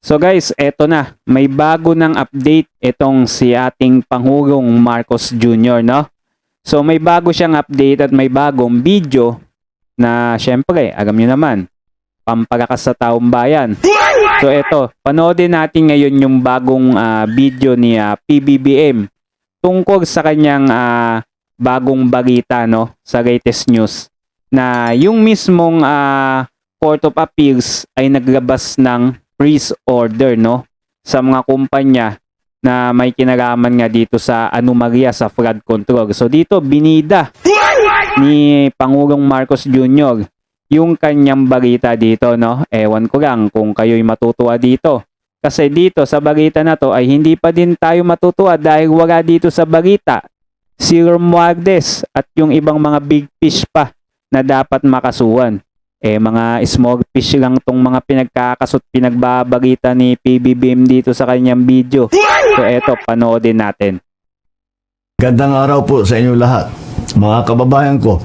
So guys, eto na. May bago ng update itong si ating Pangulong Marcos Jr. no? So may bago siyang update at may bagong video na syempre, alam niyo naman, pampalakas sa taong bayan. So eto, panoodin natin ngayon yung bagong video ni PBBM tungkol sa kanyang bagong balita no, sa latest news na yung mismong Court of Appeals ay naglabas ng freeze order no sa mga kumpanya na may kinalaman nga dito sa anomalya sa flood control. So dito binida ni Pangulong Marcos Jr. yung kanyang balita dito no. Ewan ko lang kung kayo'y matutuwa dito. Kasi dito sa balita na to ay hindi pa din tayo matutuwa dahil wala dito sa balita si Romualdez at yung ibang mga big fish pa na dapat makasuhan. Mga small fish lang tong mga pinagkakasot pinagbabalita ni PBBM dito sa kanyang video. So eto, panoodin natin. Gandang araw po sa inyo lahat. Mga kababayan ko,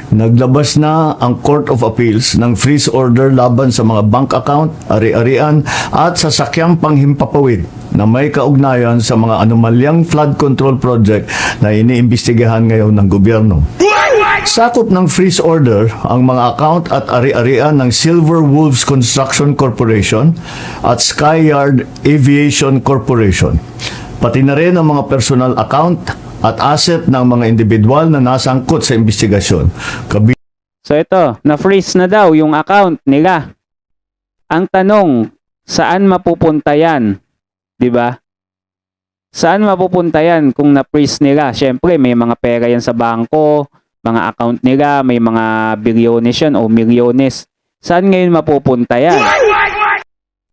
naglabas na ang Court of Appeals ng freeze order laban sa mga bank account, ari-arian at sasakyang panghimpapawid na may kaugnayan sa mga anomalyang flood control project na iniimbestigahan ngayon ng gobyerno. Sakop ng freeze order ang mga account at ari-arian ng Silver Wolves Construction Corporation at Skyyard Aviation Corporation. Pati na rin ang mga personal account at asset ng mga individual na nasangkot sa investigasyon. So ito, na-freeze na daw yung account nila. Ang tanong, saan mapupunta yan? 'Di ba? Saan mapupunta yan kung na-freeze nila? Syempre, may mga pera yan sa bangko, mga account nila, may mga bilyones yan o milyones. Saan ngayon mapupunta yan?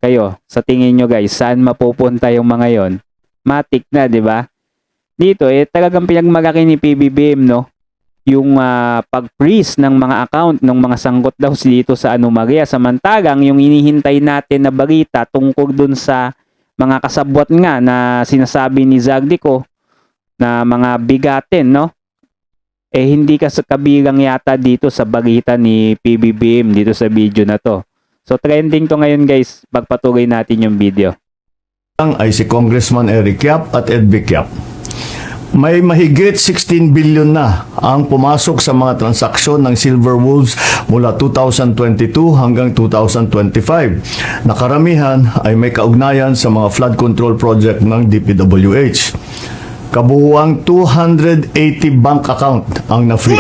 Kayo, sa tingin nyo guys, saan mapupunta yung mga yon? Matik na, di ba? Dito, talagang pinagmalaki ni PBBM, no? Yung pag-freeze ng mga account ng mga sangkot daw dito sa anomalya. Samantalang, yung inihintay natin na balita tungkol dun sa mga kasabwat nga na sinasabi ni Zaldico na mga bigatin, no? Hindi ka kabilang yata dito sa balita ni PBBM dito sa video na to. So trending to ngayon guys, pagpatuloy natin yung video. Ay si Congressman Eric Yap at Ed Vic Yap. May mahigit 16 billion na ang pumasok sa mga transaksyon ng Silver Wolves mula 2022 hanggang 2025. Nakaramihan ay may kaugnayan sa mga flood control project ng DPWH. Kabuuang 280 bank account ang na-freeze,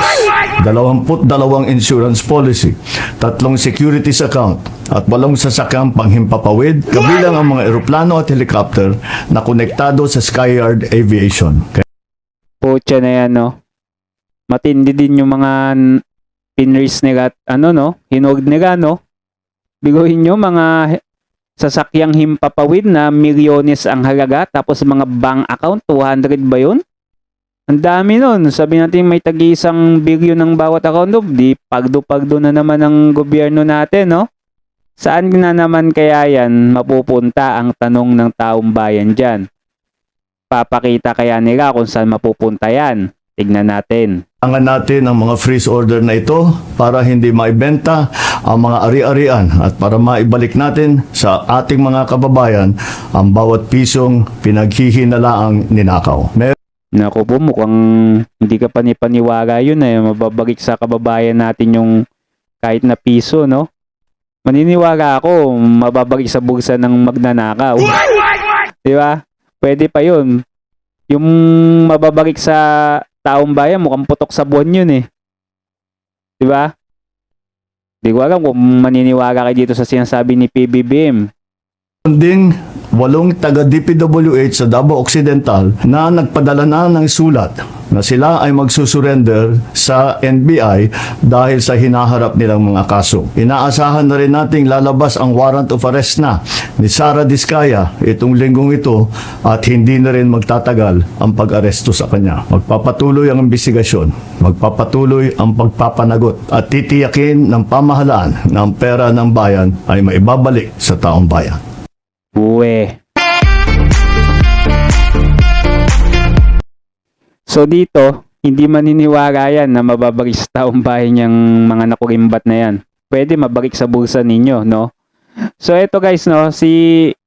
22 insurance policy, 3 securities account, at 8 sasakyang panghimpapawid, kabilang ang mga eroplano at helicopter na konektado sa Skyyard Aviation. Pucha na yan, no? Matindi din yung mga pinraise nila at hinog nila, no? Biguhin nyo, mga sasakyang himpapawid na milyones ang halaga, tapos mga bank account 200 ba yun? Ang dami nun. Sabi natin may tag-1 bilyon ng bawat account, di pagdo-pagdo na naman ang gobyerno natin, no? Saan na naman kaya yan mapupunta ang tanong ng taong bayan dyan? Papakita kaya nila kung saan mapupunta yan? Tignan natin. Kailangan natin ang mga freeze order na ito para hindi maibenta ang mga ari-arian at para maibalik natin sa ating mga kababayan ang bawat pisong pinaghihinalaang ninakaw. Naku po, mukhang hindi ka panipaniwala yun mababalik sa kababayan natin yung kahit na piso, no? Maniniwala ako, mababalik sa bulsa ng magnanakaw. Di ba? Pwede pa yun. Yung mababalik sa taong bayan, mukhang putok sa buwan yun Di ba? Di ko alam kung maniniwala kayo dito sa sinasabi ni PBBM. Ding 8 taga-DPWH sa Davao Occidental na nagpadala na ng sulat na sila ay magsusurrender sa NBI dahil sa hinaharap nilang mga kaso. Inaasahan na rin nating lalabas ang warrant of arrest na ni Sara Diskaya itong linggong ito at hindi na rin magtatagal ang pag-aresto sa kanya. Magpapatuloy ang investigasyon, magpapatuloy ang pagpapanagot at titiyakin ng pamahalaan na ang pera ng bayan ay maibabalik sa taong bayan. Uwe. So dito, hindi maniniwala yan na mababalik sa taong bayan yung mga nakulimbat na yan. Pwede mabalik sa bulsa ninyo, no? So ito guys, no,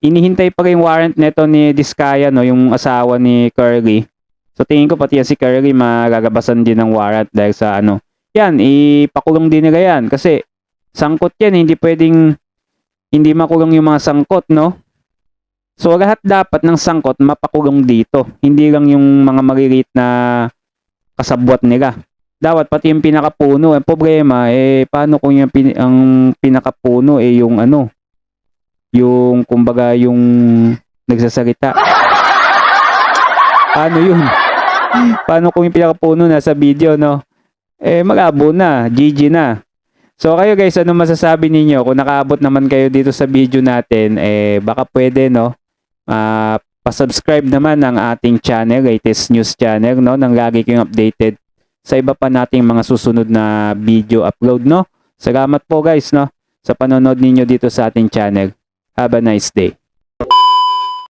inihintay pa rin yung warrant nito ni Diskaya, no, yung asawa ni Curly. So tingin ko pati yan si Curly magagabasan din ng warrant dahil sa ano. Yan, ipakulong din nila yan kasi sangkot yan, hindi pwedeng hindi makulong yung mga sangkot, no? So lahat dapat ng sangkot mapakulong dito. Hindi lang yung mga maliliit na kasabwat nila. Dapat pati yung pinakapuno. Ang problema, paano kung yung ang pinakapuno, yung ano, yung, kumbaga, yung nagsasalita. Paano yun? Paano kung yung pinakapuno nasa video, no? Malabo na. GG na. So kayo guys, ano masasabi ninyo? Kung nakaabot naman kayo dito sa video natin, baka pwede, no? Pa-subscribe naman ng ating channel, latest news channel, no? Nang lagi kayong updated sa iba pa nating mga susunod na video upload, no? Salamat po guys, no? Sa panonood ninyo dito sa ating channel. Have a nice day.